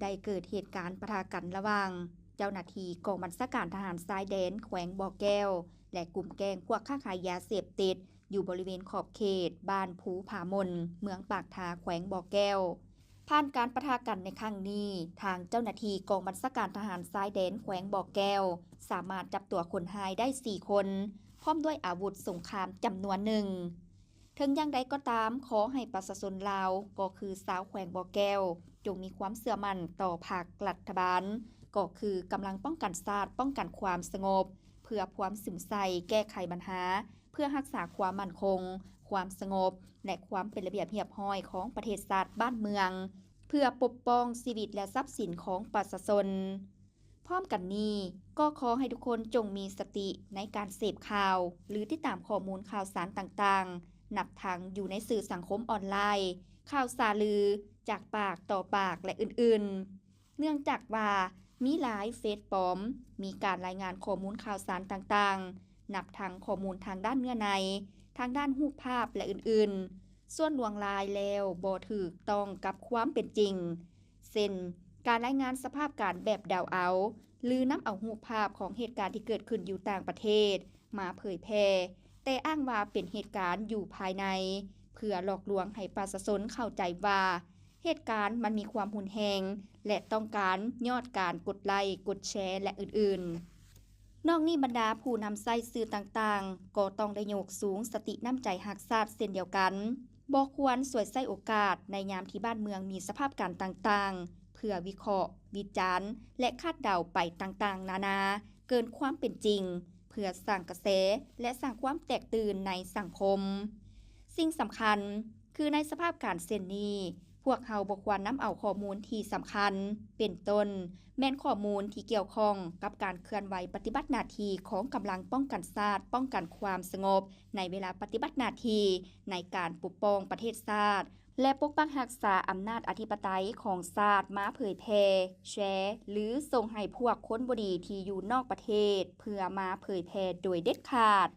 ได้เกิดเหตุการณ์ปะทะกันระหว่างเจ้าหน้าที่กองบัญชาการทหารทรายแดนแขวงบ่อแก้วและกลุ่มแก๊งพวกค้าขายยาเสพติดอยู่บริเวณขอบเขตบ้านภูผามนเมืองปากทาแขวงบ่อแก้วผ่านการปะทะกันในครั้งนี้ทางเจ้าหน้าที่กองบัญชาการทหารทรายแดนแขวงบ่อแก้วสามารถจับตัวคนหายได้4คนพร้อมด้วยอาวุธสงครามจำนวนหนึ่งถึงอย่างใดก็ตามขอให้ประชาชนลาวก็คือชาวแขวงบ่อแก้วจงมีความเชื่อมั่นต่อพรรครัฐบาลก็คือกำลังป้องกันชาติป้องกันความสงบเพื่อความสุขใสแก้ไขปัญหาเพื่อรักษาความมั่นคงความสงบและความเป็นระเบียบเรียบร้อยของประเทศชาติบ้านเมืองเพื่อปกป้องชีวิตและทรัพย์สินของประชาชนพร้อมกันนี้ก็ขอให้ทุกคนจงมีสติในการเสพข่าวหรือติดตามข้อมูลข่าวสารต่างๆนับทั้งอยู่ในสื่อสังคมออนไลน์ข่าวสารลือจากปากต่อปากและอื่นๆเนื่องจากว่ามีหลายเฟซปลอมมีการรายงานข้อมูลข่าวสารต่างๆนับทั้งข้อมูลทางด้านเนื้อในทางด้านรูปภาพและอื่นๆส่วนลวงลายแล้วบ่ถูกต้องกับความเป็นจริงเช่นการรายงานสภาพการแบบเดาเอาหรือนำเอารูปภาพของเหตุการณ์ที่เกิดขึ้นอยู่ต่างประเทศมาเผยแพร่แต่อ้างว่าเป็นเหตุการณ์อยู่ภายในเพื่อหลอกลวงให้ประชาชนเข้าใจว่าเหตุการณ์มันมีความหุนแรงและต้องการยอดการกดไลค์กดแชร์และอื่นๆนอกนี้บรรดาผู้นำใช้สื่อต่างๆก็ต้องได้ยกสูงสติน้ำใจรักชาติเช่นเดียวกันบ่ควรสวยใส่โอกาสในยามที่บ้านเมืองมีสภาพการต่างๆเพื่อวิเคราะห์วิจารณ์และคาดเดาไปต่างๆนานาเกินความเป็นจริงเพื่อสร้างกระแสและสร้างความแตกตื่นในสังคมสิ่งสำคัญคือในสภาพการเช่นนี้พวกเราบ่ควรนำเอาข้อมูลที่สำคัญเป็นต้นแม่นข้อมูลที่เกี่ยวข้องกับการเคลื่อนไหวปฏิบัติหน้าที่ของกำลังป้องกันชาติป้องกันความสงบในเวลาปฏิบัติหน้าที่ในการปกป้องประเทศชาติและปกปักรักษาอำนาจอธิปไตยของชาติมาเผยแพร่แชร์หรือส่งให้พวกคนบ่ดีที่อยู่นอกประเทศเพื่อมาเผยแพร่โดยเด็ดขาด